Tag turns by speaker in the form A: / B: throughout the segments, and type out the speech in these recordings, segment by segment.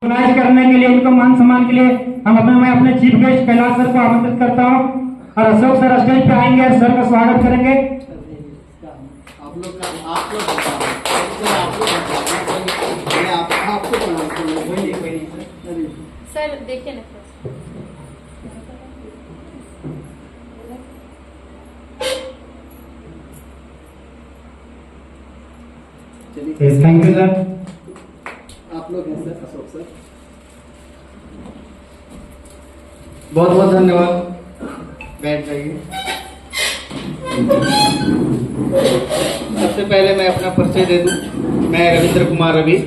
A: Organise करने के लिए, इनको मान सम्मान के लिए मैं अपने चीफ गेस्ट कैलाश सर को आमंत्रित करता हूँ और अशोक सर स्टेज पे आएंगे और सर का स्वागत करेंगे।
B: सर देखिए ना
A: थैंक यू सर।
C: आप लोग हैं सर, अशोक सर।
D: बहुत बहुत धन्यवाद। बैठ जाइए। सबसे पहले मैं अपना परिचय दे दूं। मैं रविंद्र कुमार रवि,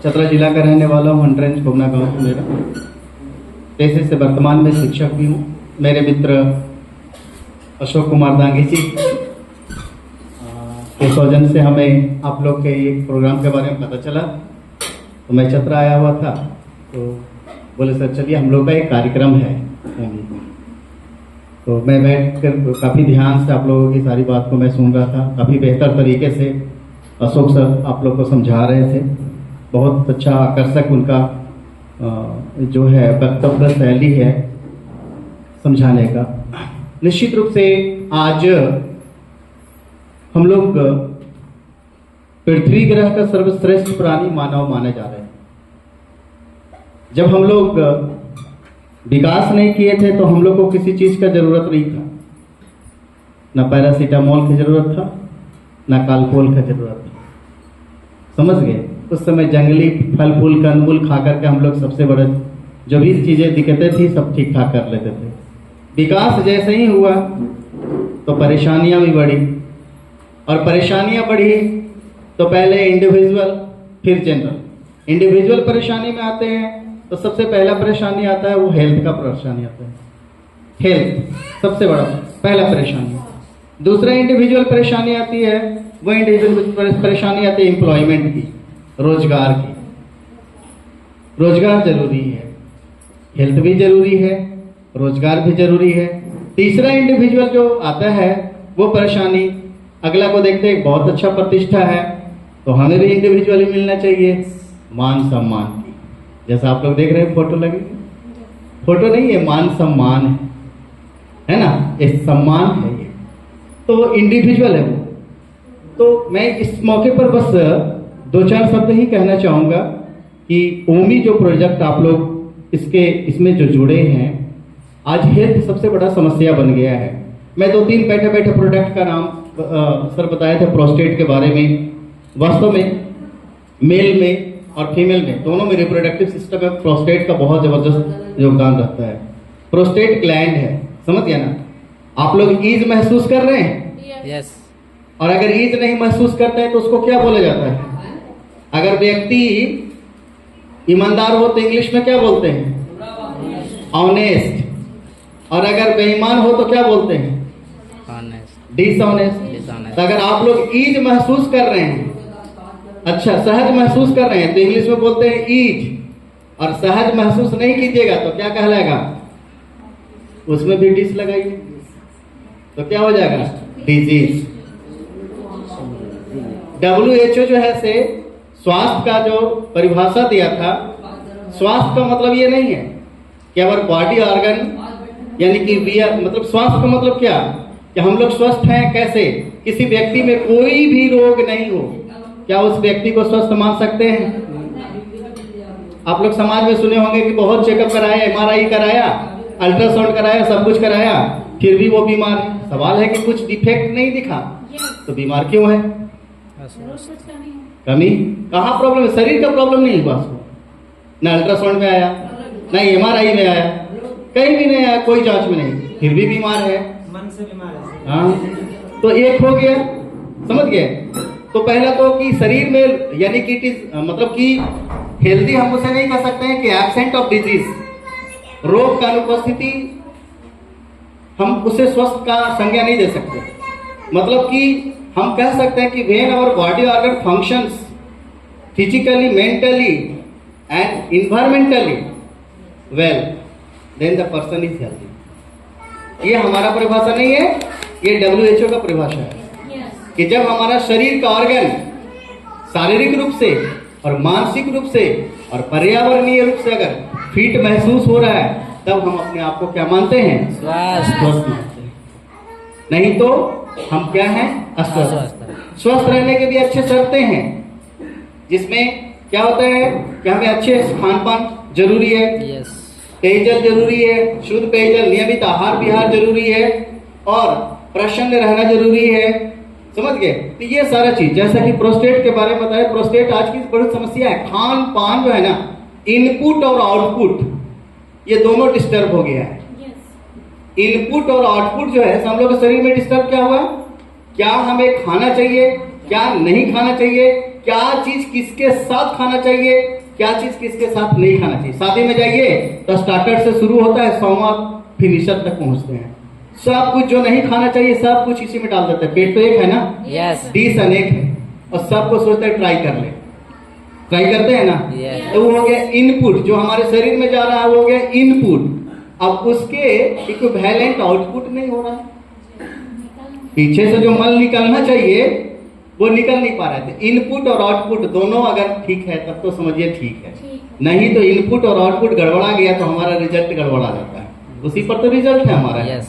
D: चतरा जिला का रहने वाला हूँ। हंड्रेंज घुमना गाँव है मेरा। पेशे से वर्तमान में शिक्षक भी हूँ। मेरे मित्र अशोक कुमार दांगी जी के सौजन्य से हमें आप लोग के एक प्रोग्राम के बारे में पता चला, तो मैं चतरा आया हुआ था, तो बोले सर चलिए हम लोग का एक कार्यक्रम है। तो मैं बैठ कर काफ़ी ध्यान से आप लोगों की सारी बात को मैं सुन रहा था। काफ़ी बेहतर तरीके से अशोक सर आप लोग को समझा रहे थे। बहुत अच्छा आकर्षक उनका जो है वक्तव्य शैली है समझाने का। निश्चित रूप से आज हम लोग पृथ्वी ग्रह का सर्वश्रेष्ठ प्राणी मानव माने जा रहे हैं। जब हम लोग विकास नहीं किए थे तो हम लोग को किसी चीज का जरूरत नहीं था। ना पैरासीटामोल की जरूरत था, ना कालपोल का जरूरत था। समझ गए? उस समय जंगली फल फूल कंदमूल खा करके हम लोग सबसे बड़े जो भी चीजें दिक्कतें थी सब ठीक ठाक कर लेते थे। विकास जैसे ही हुआ तो परेशानियां भी बढ़ी, और परेशानियां बढ़ी तो पहले इंडिविजुअल फिर जनरल। इंडिविजुअल परेशानी में आते हैं तो सबसे पहला परेशानी आता है वो हेल्थ का परेशानी आता है। हेल्थ सबसे बड़ा पहला परेशानी। दूसरा इंडिविजुअल परेशानी आती है, वो इंडिविजुअल परेशानी आती है एम्प्लॉयमेंट की, रोजगार की। रोजगार जरूरी है, हेल्थ भी जरूरी है, रोजगार भी जरूरी है। तीसरा इंडिविजुअल जो आता है वो परेशानी अगला को देखते हैं बहुत अच्छा प्रतिष्ठा है तो हमें भी इंडिविजुअली मिलना चाहिए, मान सम्मान की। जैसा आप लोग देख रहे हैं फोटो लगी, फोटो नहीं है, मान सम्मान है ना, ये सम्मान है ये, तो इंडिविजुअल है वो। तो मैं इस मौके पर बस दो चार शब्द ही कहना चाहूंगा कि ओमी जो प्रोजेक्ट आप लोग इसमें जो जुड़े हैं, आज हेल्थ सबसे बड़ा समस्या बन गया है। मैं 2-3 बैठे बैठे प्रोडक्ट का नाम सर बताए थे प्रोस्टेट के बारे में। वास्तव में मेल में और फीमेल में दोनों में रिप्रोडक्टिव सिस्टम में प्रोस्टेट का बहुत जबरदस्त योगदान रहता है। प्रोस्टेट ग्लैंड है, समझ गया ना? आप लोग ईज महसूस कर रहे हैं?
B: यस।
D: और अगर ईज नहीं महसूस करते हैं तो उसको क्या बोला जाता है? अगर व्यक्ति ईमानदार हो तो इंग्लिश में क्या बोलते हैं? ऑनेस्ट। और अगर बेईमान हो तो क्या बोलते हैं? डिसऑनेस्ट। तो अगर आप लोग ईज महसूस कर रहे हैं, अच्छा सहज महसूस कर रहे हैं, तो इंग्लिश में बोलते हैं ईज। और सहज महसूस नहीं कीजिएगा तो क्या कहलाएगा? उसमें भी डिस लगाइए तो क्या हो जाएगा? डिजीज। WHO जो है से स्वास्थ्य का जो परिभाषा दिया था, स्वास्थ्य का मतलब ये नहीं है कि अवर बॉडी ऑर्गन यानी कि मतलब स्वास्थ्य का मतलब क्या कि हम लोग स्वस्थ हैं। कैसे? किसी व्यक्ति में कोई भी रोग नहीं हो, क्या उस व्यक्ति को स्वस्थ मान सकते हैं? आप लोग समाज में सुने होंगे कि बहुत चेकअप कराया, MRI कराया, अल्ट्रासाउंड कराया, सब कुछ कराया, फिर भी वो बीमार है। सवाल है कि कुछ डिफेक्ट नहीं दिखा तो बीमार क्यों है? कमी। कहाँ प्रॉब्लम है? शरीर का प्रॉब्लम नहीं हुआ उसको, ना अल्ट्रासाउंड में आया, ना MRI में आया, कहीं भी नहीं आया, कोई जांच में नहीं, फिर भी बीमार है।
A: मन से बीमार है।
D: हाँ, तो एक हो गया, समझ गए? तो पहला तो कि शरीर में यानी कि इट इज मतलब कि हेल्दी हम उसे नहीं कह सकते हैं कि एब्सेंट ऑफ डिजीज, रोग का अनुपस्थिति, हम उसे स्वस्थ का संज्ञा नहीं दे सकते। मतलब कि हम कह सकते हैं कि when our body organ functions physically, mentally and environmentally well, then the person is healthy. ये हमारा परिभाषा नहीं है, ये WHO का परिभाषा है कि जब हमारा शरीर का ऑर्गन शारीरिक रूप से और मानसिक रूप से और पर्यावरणीय रूप से अगर फिट महसूस हो रहा है, तब हम अपने आप को क्या मानते हैं? स्वस्थ मानते हैं। नहीं तो हम क्या हैं? अस्वस्थ। स्वस्थ रहने के भी अच्छे शर्तें हैं, जिसमें क्या होता है कि हमें अच्छे खान पान जरूरी है, पेयजल जरूरी है, शुद्ध पेयजल, नियमित आहार विहार जरूरी है, और प्रसन्न रहना जरूरी है। समझ गए? तो ये सारा चीज, जैसा कि प्रोस्टेट के बारे में बताया, प्रोस्टेट आज की बड़ी समस्या है। खान पान जो है ना, इनपुट और आउटपुट ये दोनों डिस्टर्ब हो गया है। इनपुट और आउटपुट जो है हम लोग के शरीर में डिस्टर्ब क्या हुआ? क्या हमें खाना चाहिए, क्या नहीं खाना चाहिए, क्या चीज किसके साथ खाना चाहिए, क्या चीज किसके साथ नहीं खाना चाहिए। शादी में जाइए तो स्टार्टर से शुरू होता है, 100वां फिनिशर तक पहुंचते हैं। सब कुछ जो नहीं खाना चाहिए सब कुछ इसी में डाल देते हैं। पेट तो एक है ना, डिश अनेक है, और सबको सोचते हैं ट्राई कर ले, ट्राई करते हैं ना। तो वो हो गया इनपुट, जो हमारे शरीर में जा रहा है वो हो गया इनपुट। अब उसके इक्विवेलेंट आउटपुट नहीं हो रहा है। पीछे से जो मल निकलना चाहिए वो निकल नहीं पा रहे थे। इनपुट और आउटपुट दोनों अगर ठीक है तब तो समझिए ठीक है, नहीं तो इनपुट और आउटपुट गड़बड़ा गया तो हमारा रिजल्ट गड़बड़ा जाता है। उसी पर तो रिजल्ट है हमारा।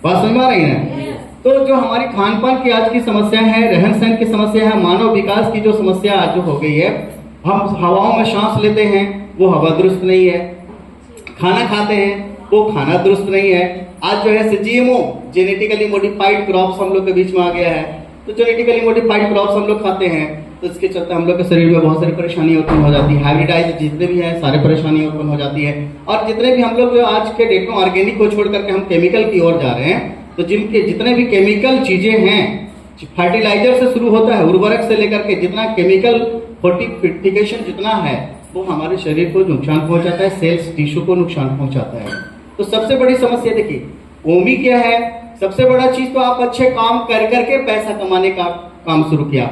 D: बात समझ में आ रही है? तो जो हमारी खान पान की आज की समस्या है, रहन सहन की समस्या है, मानव विकास की जो समस्या आज जो हो गई है, हम हवाओं में सांस लेते हैं वो हवा दुरुस्त नहीं है, खाना खाते हैं वो खाना दुरुस्त नहीं है। आज जो है जीएमओ, जेनेटिकली मॉडिफाइड क्रॉप्स हम लोग के बीच में आ गया है। तो जेनेटिकली मॉडिफाइड क्रॉप्स हम लोग खाते हैं, तो इसके चलते हम लोग के शरीर में बहुत सारी परेशानी उत्पन्न हो जाती है। हाइब्रिडाइज जितने भी हैं सारे परेशानी उत्पन्न हो जाती है। और जितने भी हम लोग आज के डेट में ऑर्गेनिक को छोड़ करके हम केमिकल की ओर जा रहे हैं, तो जिनके जितने भी केमिकल चीजें हैं, फर्टिलाइजर से शुरू होता है, उर्वरक से लेकर के जितना केमिकल फोर्टिफिकेशन जितना है वो हमारे शरीर को नुकसान पहुंचाता है, सेल्स टिश्यू को नुकसान पहुंचाता है। तो सबसे बड़ी समस्या देखिए ओमी क्या है। सबसे बड़ा चीज तो आप अच्छे काम कर करके पैसा कमाने का काम शुरू किया।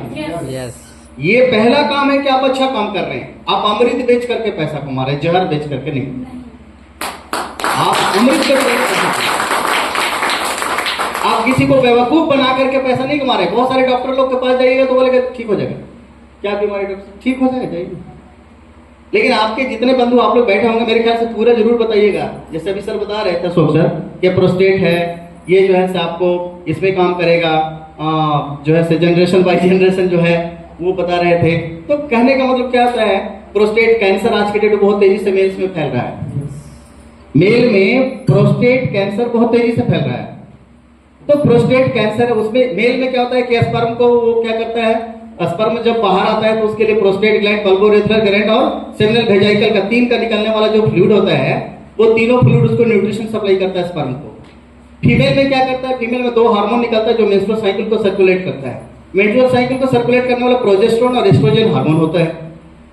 D: ये पहला काम है कि आप अच्छा काम कर रहे हैं। आप अमृत बेच करके पैसा कमा रहे हैं, जहर बेच करके नहीं। आप अमृत बेच करके, आप किसी को बेवकूफ बना करके पैसा नहीं कमा रहे। बहुत सारे डॉक्टर लोग के पास जाइएगा तो बोलेगा ठीक हो जाएगा, क्या बीमारी डॉक्टर, ठीक हो जाएगा, जाइए। लेकिन आपके जितने बंधु आप लोग बैठे होंगे, मेरे ख्याल से पूरा जरूर बताइएगा। जैसे अभी सर बता रहे थे अशोक सर, कि प्रोस्टेट है, ये जो है आपको इसमें काम करेगा, जो है जनरेशन बाय जनरेशन जो है वो बता रहे थे। तो कहने का मतलब क्या होता है, प्रोस्टेट कैंसर आज के डेट में बहुत तेजी से मेल्स में फैल रहा है। मेल में प्रोस्टेट कैंसर बहुत तेजी से फैल रहा है। तो प्रोस्टेट कैंसर, उसमें मेल में क्या होता है कि स्पर्म को वो क्या करता है, स्पर्म जब बाहर आता है तो उसके लिए प्रोस्टेट ग्लैंड, बल्बोरेथ्रल ग्लैंड और सेमिनल वेजाइकल का 3 का निकलने वाला जो फ्लूइड होता है, वो तीनों फ्लूइड उसको न्यूट्रिशन सप्लाई करता है स्पर्म को। फीमेल में क्या करता है, फीमेल में 2 हार्मोन निकलता है जो मेंस्ट्रुअल साइकिल को सर्कुलेट करता है। मेंस्ट्रुअल साइकिल को सर्कुलेट करने वाला प्रोजेस्टेरोन और एस्ट्रोजन हार्मोन होता है।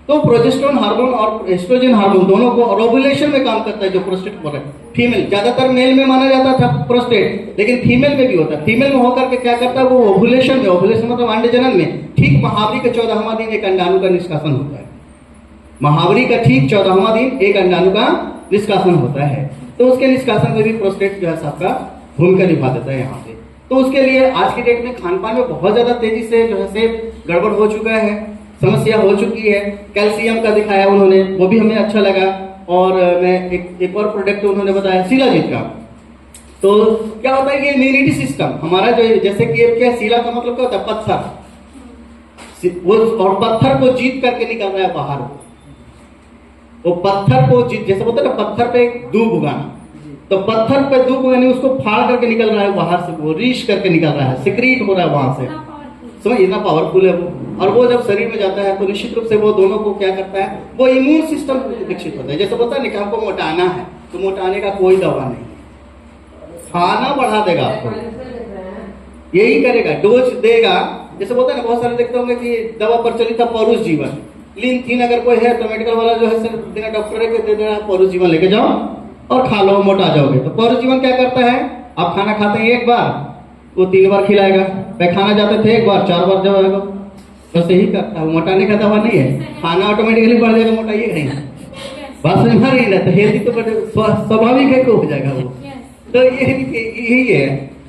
D: तो प्रोजेस्टेरोन हार्मोन और एस्ट्रोजन हार्मोन दोनों को ओव्यूलेशन में काम करता है, जो प्रोस्टेट बोल रहे हैं। फीमेल, ज्यादातर मेल में माना जाता था प्रोस्टेट, लेकिन फीमेल में भी होता है। फीमेल में होकर के क्या करता है, वो ओव्यूलेशन में, ओव्यूलेशन मतलब अंड जनन में, ठीक महावरी के 14वां दिन एक अंडाणु का निष्कासन होता है। महावरी का ठीक 14वां दिन एक अंडाणु का निष्कासन होता है। तो उसके निष्कासन में भी प्रोस्टेट जो है आपका भूमिका निभा देता है यहाँ पे। तो उसके लिए आज की डेट में खान पान में बहुत ज्यादा तेजी से जो है गड़बड़ हो चुका है, समस्या हो चुकी है। कैल्शियम का दिखाया उन्होंने, वो भी हमें अच्छा लगा। और मैं एक और प्रोडक्ट उन्होंने बताया शिलाजीत का। तो क्या होता है कि इम्यूनिटी सिस्टम हमारा जो, जैसे कि क्या शिला का मतलब क्या होता है, पत्थर, वो और पत्थर को जीत करके निकल रहा है बाहर। वो पत्थर को जीत, जैसे बोलते हैं ना पत्थर पे दूब उगाना, तो पत्थर पे दूब यानी उसको फाड़ करके निकल रहा है बाहर से, वो रीच करके निकल रहा है, सिक्रीट हो रहा है वहां से। समझ, इतना पावरफुल है वो। और वो जब शरीर में जाता है तो निश्चित रूप से वो दोनों को क्या करता है, वो इम्यून सिस्टम विकसित होता है। जैसे बोलता है ना कि हमको मोटाना है, तो मोटाने का कोई दवा नहीं, खाना बढ़ा देगा आपको, यही करेगा, डोज देगा। जैसे बोलता है ना, बहुत सारे देखते होंगे कि दवा प्रचलित है पौरुष जीवन, लीन थीन अगर कोई है तो मेडिकल वाला जो है सिर्फ बिना डॉक्टर के दे देना पौरुष जीवन लेके जाओ और खा लो, मोटा जाओगे। तो पौरुष जीवन क्या करता है, आप खाना खाते हैं एक बार, वो 3 बार खिलाएगा। पैखाना जाते थे एक बार, 4 बार जाएगा, बस यही करता है। मोटाने का दवा नहीं है, खाना ऑटोमेटिकली बढ़ जाएगा, मोटाइएगा नहीं। बात समझ में आ रही है ना, तो हेल्दी तो स्वाभाविक है, हो जाएगा वो। तो यही है।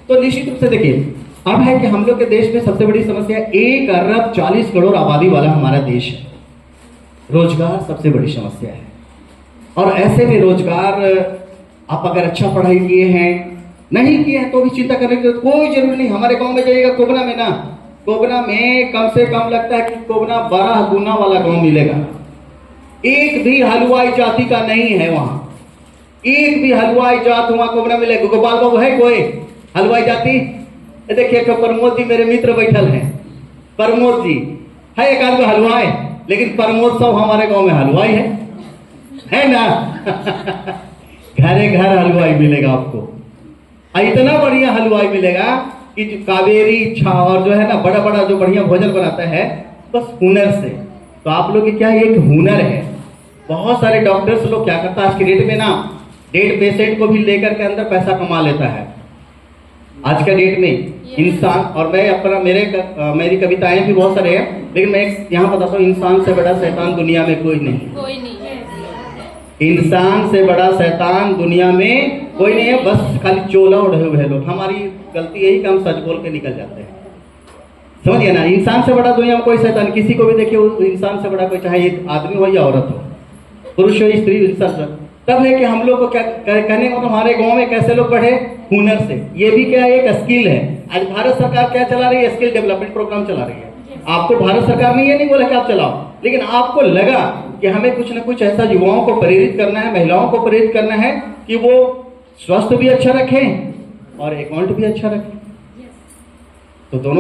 D: तो निश्चित रूप से देखिए, अब है कि हम लोग के देश में सबसे बड़ी समस्या 1 अरब 40 करोड़ आबादी वाला हमारा देश है। रोजगार सबसे बड़ी समस्या है। और ऐसे में रोजगार आप अगर अच्छा पढ़ाई किए हैं, नहीं किए हैं तो भी चिंता करने की कोई जरूरी नहीं। हमारे गांव में जाइएगा कोबरा में ना, कोबरा में कम से कम लगता है कि कोबरा 12 गुना वाला गांव मिलेगा। एक भी हलवाई जाति का नहीं है वहां, एक भी हलवाई जात वहां कोबरा मिलेगा। गोपाल बाबू है कोई हलवाई जाति? देखिए प्रमोद जी मेरे मित्र बैठल हैं, प्रमोद जी है एक आदमी हलवाई, लेकिन प्रमोद सब हमारे गांव में हलवाई है ना। घरे घर हलवाई मिलेगा आपको, इतना बढ़िया हलवाई मिलेगा कि जो कावेरी छा और जो है ना बड़ा बड़ा जो बढ़िया भोजन बनाता है बस हुनर से। तो आप लोग की क्या एक हुनर है। बहुत सारे डॉक्टर्स लोग क्या करता है आज की डेट में ना, डेट पेशेंट को भी लेकर के अंदर पैसा कमा लेता है आज का डेट में इंसान। और मैं अपना मेरी कविताएं भी बहुत सारे हैं, लेकिन मैं यहाँ बताता हूँ, इंसान से बड़ा शैतान दुनिया में कोई नहीं है। इंसान से बड़ा शैतान दुनिया में कोई नहीं है, बस खाली चोला उड़े हुए लोग। हमारी गलती यही कि हम सच बोल के निकल जाते हैं, समझिए ना। इंसान से बड़ा दुनिया में कोई शैतान, किसी को भी देखिए इंसान से बड़ा कोई, चाहे एक आदमी हो या औरत हो, पुरुष हो स्त्री, इंसान। तब है कि हम लोग को क्या कहने को, हमारे गांव में कैसे लोग बढ़े? हुनर से। ये भी क्या एक स्किल है। आज भारत सरकार क्या चला रही है? स्किल डेवलपमेंट प्रोग्राम चला रही है। आपको भारत सरकार ने ये नहीं बोला कि आप चलाओ, लेकिन आपको लगा कि हमें कुछ न कुछ ऐसा युवाओं को प्रेरित करना है, महिलाओं को प्रेरित करना है कि वो स्वास्थ्य भी अच्छा रखें और अकाउंट भी अच्छा रखें। तो दोनों